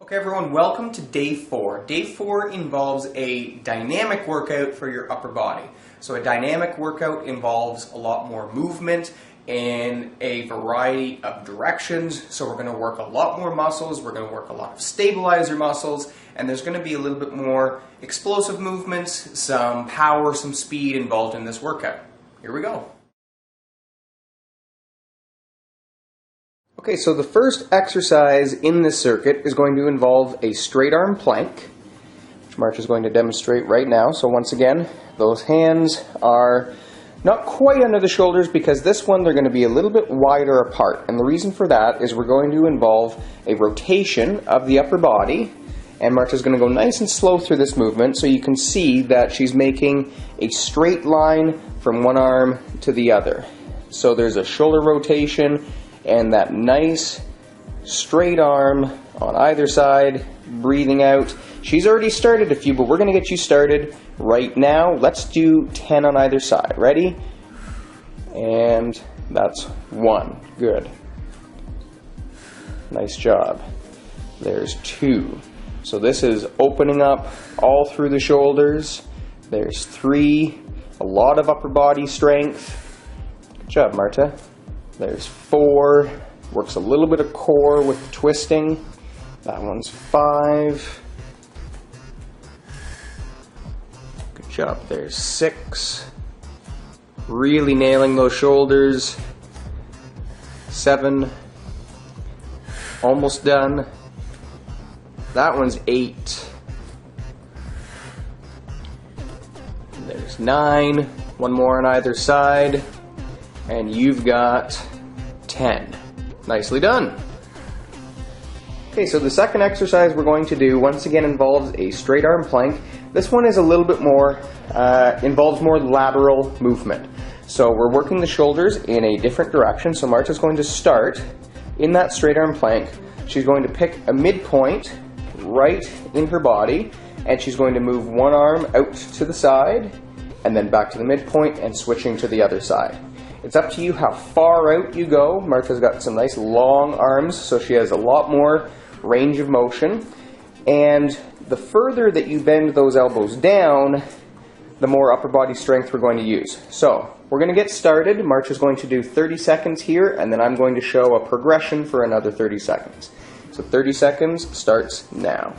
Okay everyone, welcome to day 4. Day 4 involves a dynamic workout for your upper body. So a dynamic workout involves a lot more movement in a variety of directions. So we're going to work a lot more muscles, we're going to work a lot of stabilizer muscles, and there's going to be a little bit more explosive movements, some power, some speed involved in this workout. Here we go. Okay, so the first exercise in this circuit is going to involve a straight arm plank, which March is going to demonstrate right now. So once again, those hands are not quite under the shoulders because this one they're going to be a little bit wider apart. And the reason for that is we're going to involve a rotation of the upper body, and March is going to go nice and slow through this movement so you can see that she's making a straight line from one arm to the other. So there's a shoulder rotation and that nice straight arm on either side, breathing out. She's already started a few, but we're going to get you started right now. Let's do 10 on either side. Ready? And that's 1. Good. Nice job. There's 2. So this is opening up all through the shoulders. There's 3. A lot of upper body strength. Good job, Marta. There's 4, works a little bit of core with twisting. That one's 5. Good job. There's 6. Really nailing those shoulders. 7. Almost done. That one's 8. There's 9. One more on either side. And you've got 10. Nicely done. Okay, so the second exercise we're going to do once again involves a straight arm plank. This one is a little bit more, involves more lateral movement. So we're working the shoulders in a different direction. So Marta's going to start in that straight arm plank. She's going to pick a midpoint right in her body, and she's going to move one arm out to the side and then back to the midpoint and switching to the other side. It's up to you how far out you go. Marta's got some nice long arms, so she has a lot more range of motion. And the further that you bend those elbows down, the more upper body strength we're going to use. So we're going to get started. Marta's going to do 30 seconds here, and then I'm going to show a progression for another 30 seconds. So 30 seconds starts now.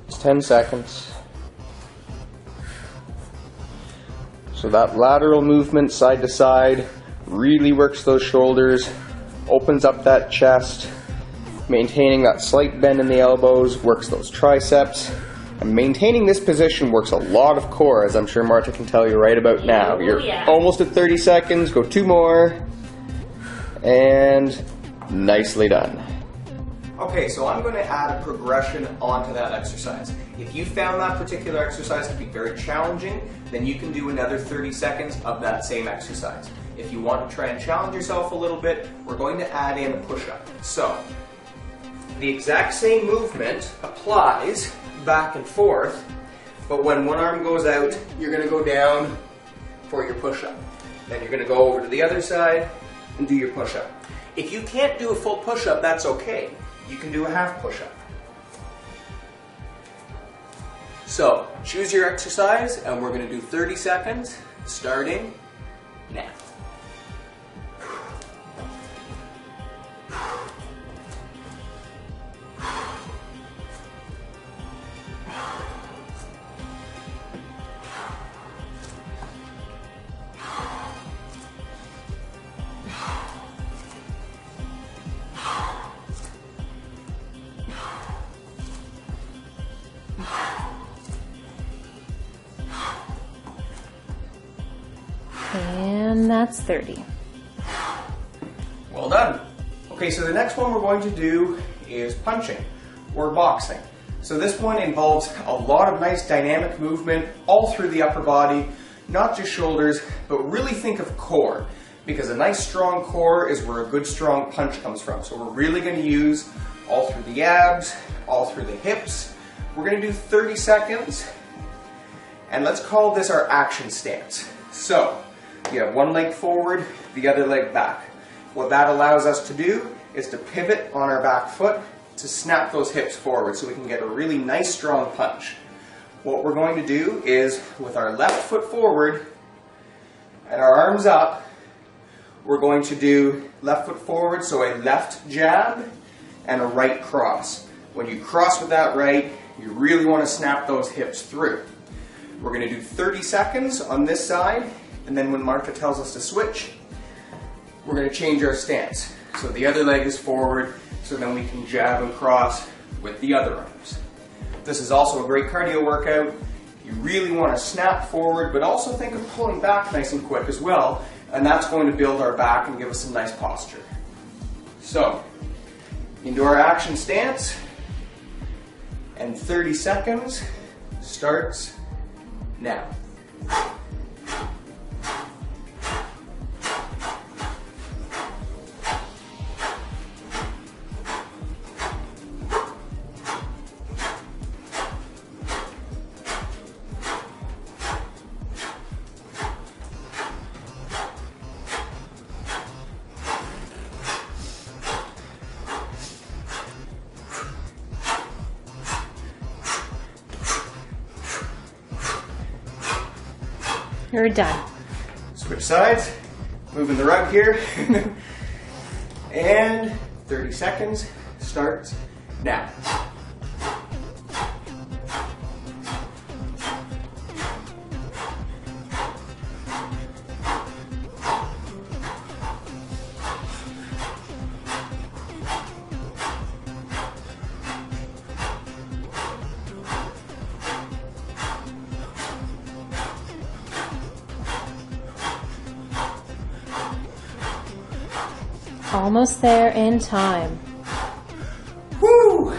It's 10 seconds. So that lateral movement side to side really works those shoulders, opens up that chest, maintaining that slight bend in the elbows, works those triceps, and maintaining this position works a lot of core, as I'm sure Marta can tell you right about now. You're almost at 30 seconds, go 2 more, and nicely done. Okay, so I'm going to add a progression onto that exercise. If you found that particular exercise to be very challenging, then you can do another 30 seconds of that same exercise. If you want to try and challenge yourself a little bit, we're going to add in a push-up. So, the exact same movement applies back and forth, but when one arm goes out, you're going to go down for your push-up. Then you're going to go over to the other side and do your push-up. If you can't do a full push-up, that's okay. You can do a half push-up. So, choose your exercise, and we're going to do 30 seconds, starting now. And that's 30. Well done. Okay, so the next one we're going to do is punching or boxing. So this one involves a lot of nice dynamic movement all through the upper body, not just shoulders, but really think of core, because a nice strong core is where a good strong punch comes from. So we're really going to use all through the abs, all through the hips, We're going to do 30 seconds, and let's call this our action stance. So, you have one leg forward, the other leg back. What that allows us to do is to pivot on our back foot to snap those hips forward so we can get a really nice strong punch. What we're going to do is, with our left foot forward and our arms up, we're going to do left foot forward, so a left jab and a right cross. When you cross with that right, you really want to snap those hips through. We're going to do 30 seconds on this side, and then when Martha tells us to switch, we're going to change our stance. So the other leg is forward, so then we can jab and cross with the other arms. This is also a great cardio workout. You really want to snap forward, but also think of pulling back nice and quick as well, and that's going to build our back and give us some nice posture. So, into our action stance, and 30 seconds starts now. You're done. Switch sides, moving the rug here, and 30 seconds starts now. Almost there in time. Woo!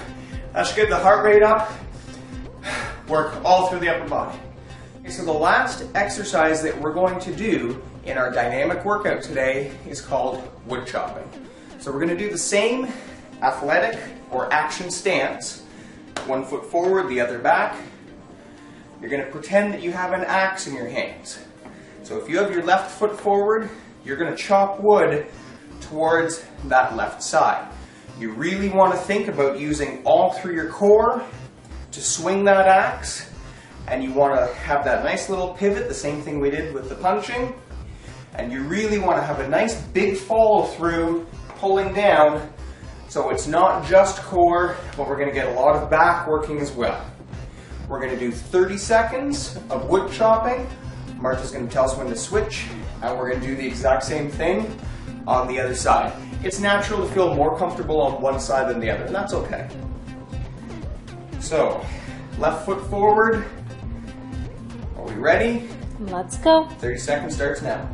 That's good. The heart rate up. Work all through the upper body. Okay, so the last exercise that we're going to do in our dynamic workout today is called wood chopping. So we're going to do the same athletic or action stance. One foot forward, the other back. You're going to pretend that you have an axe in your hands. So if you have your left foot forward, you're going to chop wood towards that left side. You really want to think about using all through your core to swing that axe, and you want to have that nice little pivot, the same thing we did with the punching, and you really want to have a nice big follow through pulling down, so it's not just core, but we're going to get a lot of back working as well. We're going to do 30 seconds of wood chopping. Martha's going to tell us when to switch, and we're going to do the exact same thing on the other side. It's natural to feel more comfortable on one side than the other, and that's okay. So, left foot forward. Are we ready? Let's go. 30 seconds starts now.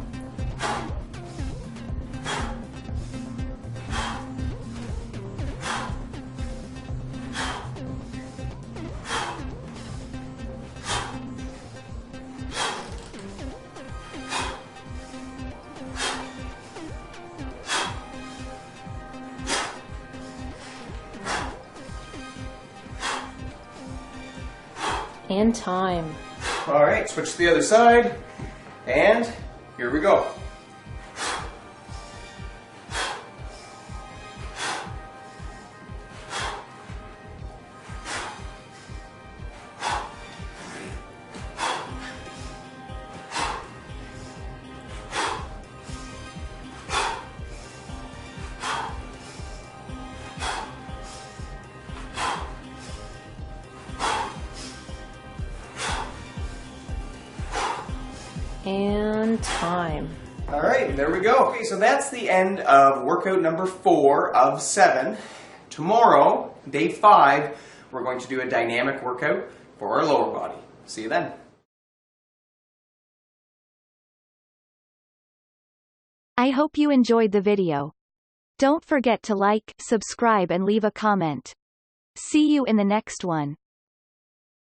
And time. All right, switch to the other side, and here we go. And time. All right, there we go. Okay, so that's the end of workout number 4 of 7. Tomorrow, day 5, we're going to do a dynamic workout for our lower body. See you then. I hope you enjoyed the video. Don't forget to like, subscribe and leave a comment. See you in the next one.